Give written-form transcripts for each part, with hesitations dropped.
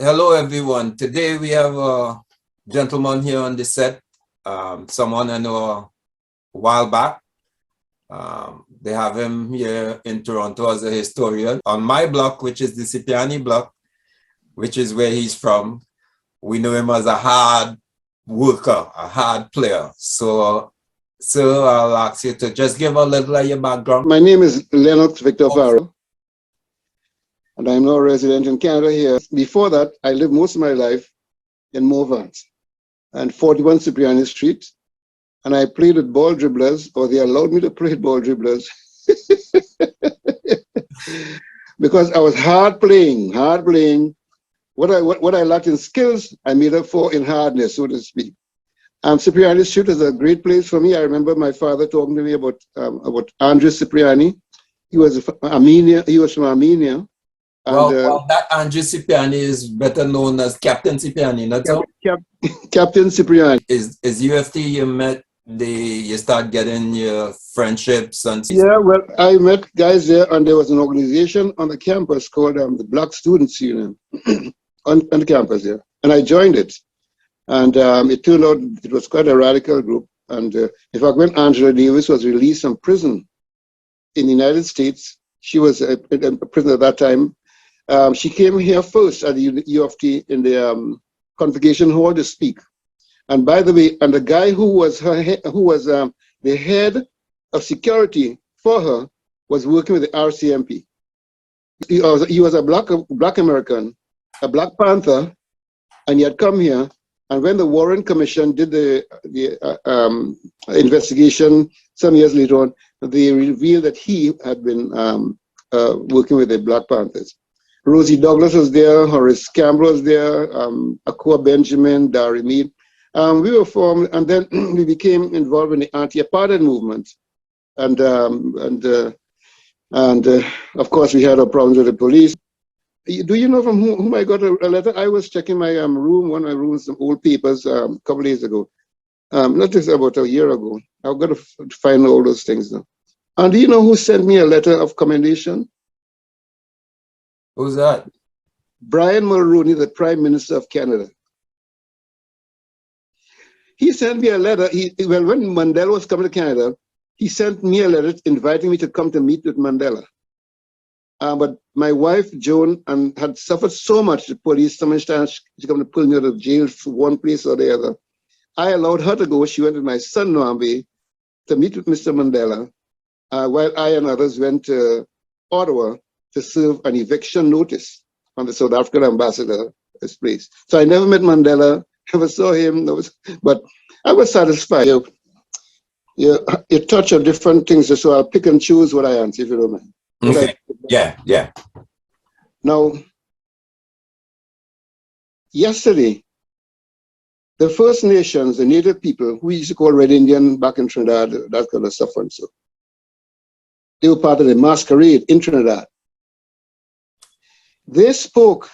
Hello, everyone. Today we have a gentleman here on the set, someone I know a while back. They have him here in Toronto as a historian. On my block, which is the Cipriani block, which is where he's from, we know him as a hard worker, a hard player. So, I'll ask you to just give a little of your background. My name is Lennox Farrell, and I'm now a resident in Canada here. Before that, I lived most of my life in Morvant and 41 Cipriani Street, and I played with ball dribblers, or they allowed me to play with ball dribblers, because I was hard playing. What I lacked in skills, I made up for in hardness, so to speak. Cipriani Street is a great place for me. I remember my father talking to me about Andrew Cipriani. He was from Armenia. Well, that Andrew Cipriani is better known as Captain Cipriani, not so? Captain Cipriani. Is UFT you met, you start getting your friendships and... Yeah, well, I met guys there, and there was an organization on the campus called the Black Students Union on the campus there, and I joined it. And it turned out it was quite a radical group. And in fact, when Angela Davis was released from prison in the United States, she was in prison at that time. She came here first at the U of T in the convocation hall to speak. And by the way, and the guy who was the head of security for her was working with the RCMP. He was a black American, a Black Panther, and he had come here. And when the Warren Commission did the investigation some years later on, they revealed that he had been working with the Black Panthers. Rosie Douglas was there, Horace Campbell was there, Akua Benjamin, Dari Mead. We were formed, and then we became involved in the anti-apartheid movement. And of course, we had our problems with the police. Do you know from whom I got a letter? I was checking my room, one of my rooms, some old papers a couple of days ago. Not just about a year ago. I've got to find all those things now. And do you know who sent me a letter of commendation? Who's that? Brian Mulroney, the Prime Minister of Canada. He sent me a letter. Well, when Mandela was coming to Canada, he sent me a letter inviting me to come to meet with Mandela. But my wife, Joan, had suffered so much, the police, so much time, she come to pull me out of jail for one place or the other. I allowed her to go. She went with my son, Nwambi, to meet with Mr. Mandela, while I and others went to Ottawa to serve an eviction notice on the South African ambassador's place. So I never met Mandela, never saw him, but I was satisfied. You touch on different things, so I'll pick and choose what I answer, if you don't mind. Okay. Yeah. Now, yesterday, the First Nations, the Native people, who we used to call Red Indian back in Trinidad, that kind of stuff, and so they were part of the masquerade in Trinidad. They spoke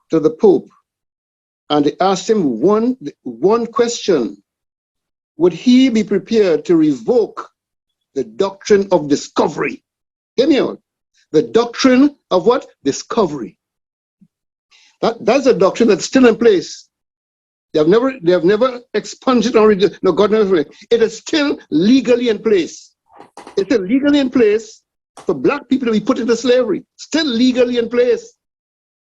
to the Pope, and they asked him one question: would he be prepared to revoke the doctrine of discovery? Hear me out. The doctrine of what? Discovery. That's a doctrine that's still in place. They have never expunged it or no, God never. It is still legally in place. It's still legally in place for black people to be put into slavery. Still legally in place.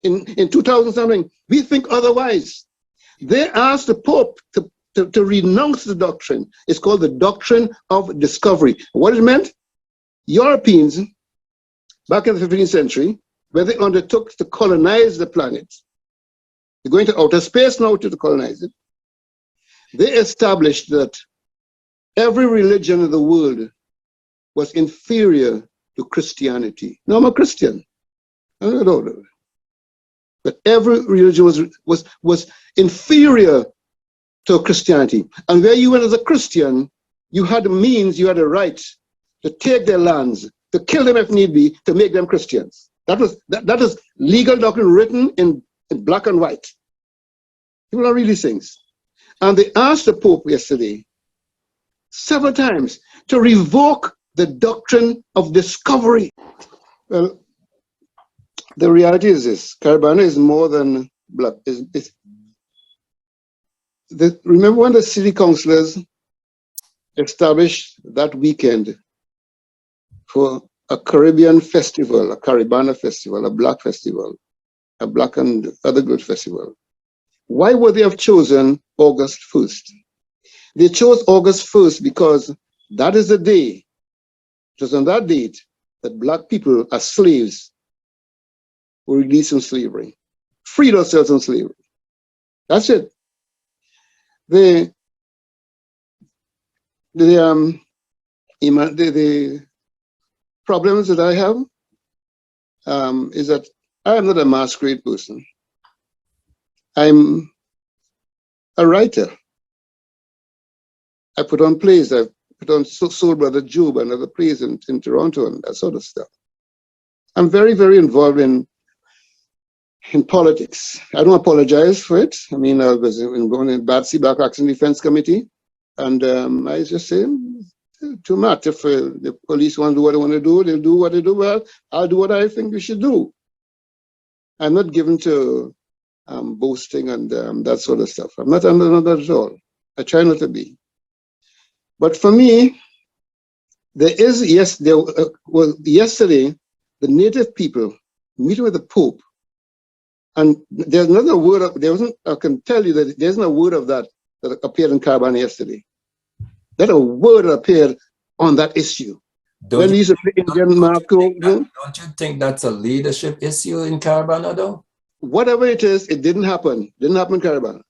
In 2000 something, we think otherwise. They asked the Pope to renounce the doctrine. It's called the doctrine of discovery. What it meant? Europeans, back in the 15th century, when they undertook to colonize the planet, they're going to outer space now to colonize it, they established that every religion in the world was inferior to Christianity. Now I'm a Christian. I don't know. But every religion was inferior to Christianity. And where you went as a Christian, you had the means, you had the right to take their lands, to kill them if need be, to make them Christians. That is legal doctrine written in black and white. People don't read these things. And they asked the Pope yesterday, several times, to revoke the doctrine of discovery. Well, the reality is this: Caribana is more than black. Remember when the city councillors established that weekend for a Caribbean festival, a Caribana festival, a black festival, a black and other good festival? Why would they have chosen August 1st? They chose August 1st because that is the day, it was on that date, that black people as slaves were released from slavery, freed ourselves from slavery. That's it. The problems that I have is that I am not a masquerade person. I'm a writer. I put on plays. I put on Soul Brother Job and other plays in Toronto and that sort of stuff. I'm very, very involved in politics. I don't apologize for it. I mean, I was involved in Batsy Black Action Defense Committee, and I just say, too much. If the police want to do what they want to do, they'll do what they do. Well, I'll do what I think we should do. I'm not given to boasting and that sort of stuff. I'm not under that at all. I try not to be. But for me, yesterday, the native people meeting with the Pope, and there's another word, I can tell you that there's no word of that appeared in Caravan yesterday. That a word appeared on that issue. Don't you think that's a leadership issue in Caribana, though? Whatever it is, it didn't happen. Didn't happen in Caribana.